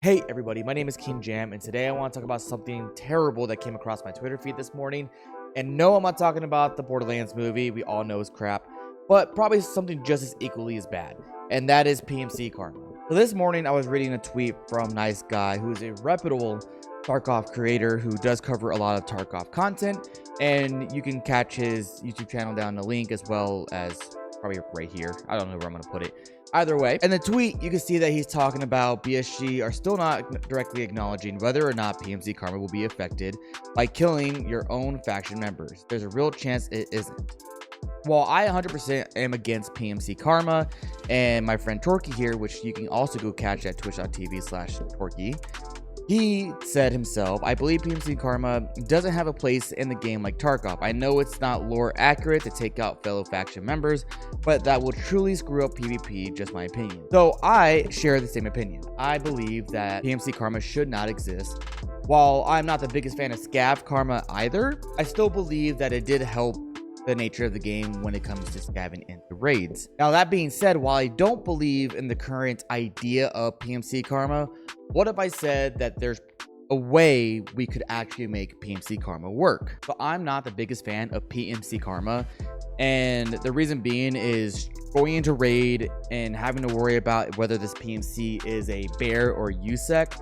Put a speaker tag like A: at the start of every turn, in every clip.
A: Hey everybody, my name is King Jam, and today I want to talk about something terrible that came across my Twitter feed this morning. And no, I'm not talking about the Borderlands movie, we all know is crap, but probably something just as equally as bad, and that is PMC karma. So this morning I was reading a tweet from Noice Guy, who is a reputable Tarkov creator who does cover a lot of Tarkov content, and you can catch his YouTube channel down in the link as well as probably right here. I don't know where I'm going to put it. Either way, in the tweet, you can see that he's talking about BSG are still not directly acknowledging whether or not PMC karma will be affected by killing your own faction members. There's a real chance it isn't. While I 100% am against PMC karma, and my friend Torkie here, which you can also go catch at twitch.tv/Torkie, he said himself, I believe PMC karma doesn't have a place in the game like Tarkov. I know it's not lore accurate to take out fellow faction members, but that will truly screw up PvP, just my opinion. So I share the same opinion. I believe that PMC karma should not exist. While I'm not the biggest fan of scav karma either, I still believe that it did help the nature of the game when it comes to scabbing into raids. Now that being said, while I don't believe in the current idea of PMC karma, what if I said that there's a way we could actually make PMC karma work? But I'm not the biggest fan of PMC karma, and the reason being is going into raid and having to worry about whether this PMC is a bear or USEC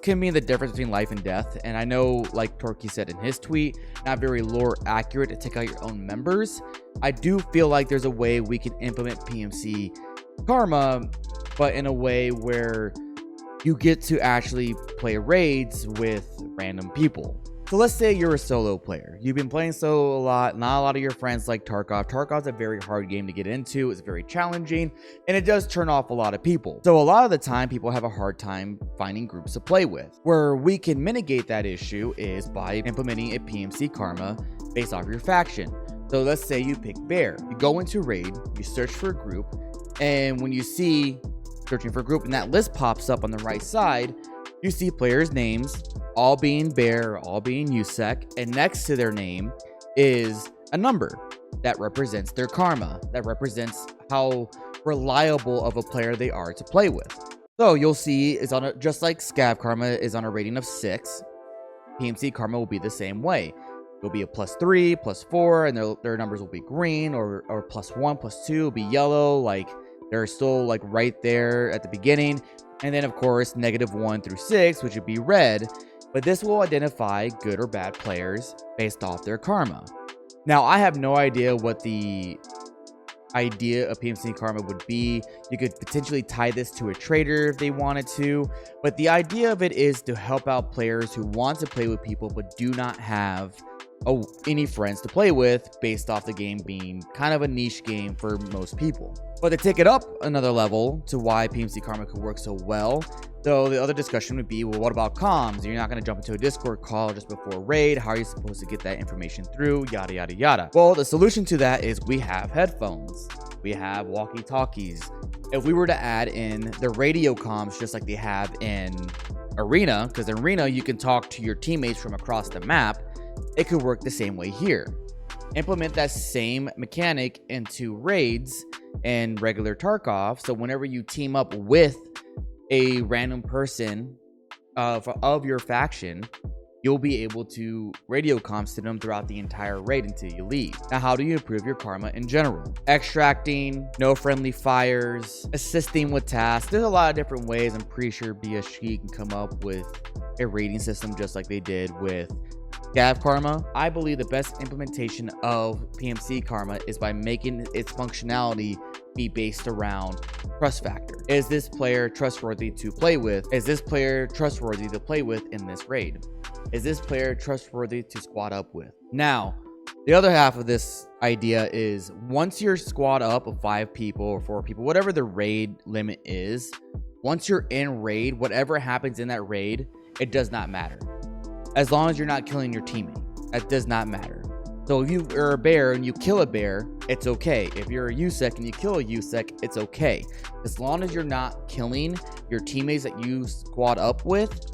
A: can mean the difference between life and death. And I know, like Torkie said in his tweet, not very lore accurate to take out your own members. I do feel like there's a way we can implement PMC karma, but in a way where you get to actually play raids with random people. So let's say you're a solo player. You've been playing solo a lot. Not a lot of your friends like Tarkov. Tarkov's a very hard game to get into. It's very challenging, and it does turn off a lot of people. So a lot of the time, people have a hard time finding groups to play with. Where we can mitigate that issue is by implementing a PMC karma based off your faction. So let's say you pick Bear. You go into raid, you search for a group, and when you see searching for a group and that list pops up on the right side, you see players' names all being Bear, all being USEC, and next to their name is a number that represents their karma, that represents how reliable of a player they are to play with. So you'll see is on just like scav karma is on a rating of 6, PMC karma will be the same way. It'll be a +3, +4, and their numbers will be green, or +1, +2 will be yellow, like they're still like right there at the beginning. And then of course -1 through 6, which would be red. But this will identify good or bad players based off their karma. Now, I have no idea what the idea of PMC karma would be. You could potentially tie this to a trader if they wanted to, but the idea of it is to help out players who want to play with people but do not have any friends to play with, based off the game being kind of a niche game for most people. But to take it up another level to why PMC karma could work so well, though, the other discussion would be, well, what about comms? You're not going to jump into a Discord call just before raid. How are you supposed to get that information through? Yada, yada, yada. Well, the solution to that is we have headphones. We have walkie-talkies. If we were to add in the radio comms just like they have in Arena, because in Arena you can talk to your teammates from across the map, it could work the same way here. Implement that same mechanic into raids and regular Tarkov, so whenever you team up with a random person of your faction, you'll be able to radio comms to them throughout the entire raid until you leave. Now, how do you improve your karma in general? Extracting, no friendly fires, assisting with tasks. There's a lot of different ways. I'm pretty sure BSG can come up with a rating system just like they did with scav karma. I believe the best implementation of PMC karma is by making its functionality be based around trust factor. Is this player trustworthy to play with? Is this player trustworthy to play with in this raid? Is this player trustworthy to squad up with? Now, the other half of this idea is once you're squad up of 5 people or 4 people, whatever the raid limit is, once you're in raid, whatever happens in that raid, it does not matter. As long as you're not killing your teammate, that does not matter. So if you are a bear and you kill a bear, it's okay. If you're a USEC and you kill a USEC, it's okay. As long as you're not killing your teammates that you squad up with,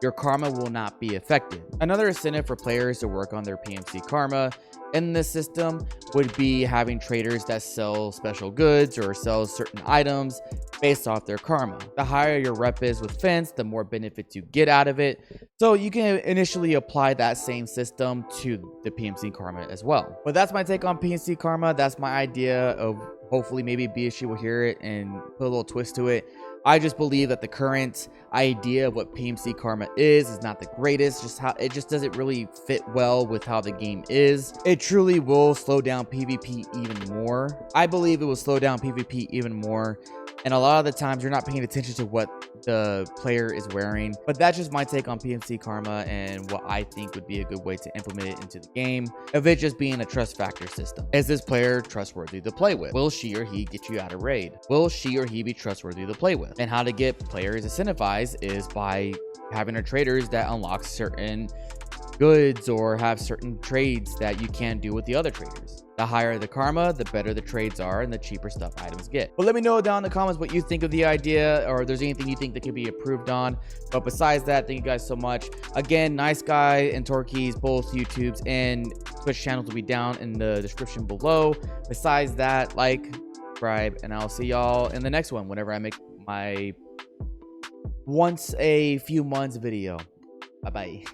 A: your karma will not be affected. Another incentive for players to work on their PMC karma in this system would be having traders that sell special goods or sell certain items based off their karma. The higher your rep is with Fence, the more benefits you get out of it. So you can initially apply that same system to the PMC karma as well. But that's my take on PMC karma. That's my idea of, hopefully maybe BSG will hear it and put a little twist to it. I just believe that the current idea of what PMC karma is not the greatest. It just doesn't really fit well with how the game is. It truly will slow down PvP even more. I believe it will slow down PvP even more. And a lot of the times you're not paying attention to what the player is wearing. But that's just my take on PMC karma and what I think would be a good way to implement it into the game, of it just being a trust factor system. Is this player trustworthy to play with? Will she or he get you out of raid? Will she or he be trustworthy to play with? And how to get players incentivized is by having a traders that unlock certain goods or have certain trades that you can't do with the other traders. The higher the karma, the better the trades are and the cheaper stuff items get. But let me know down in the comments what you think of the idea, or if there's anything you think that could be improved on. But besides that, thank you guys so much. Again, Noice Guy and Torkie's both YouTubes and Twitch channels will be down in the description below. Besides that, like, subscribe, and I'll see y'all in the next one whenever I make my once a few months video. Bye bye.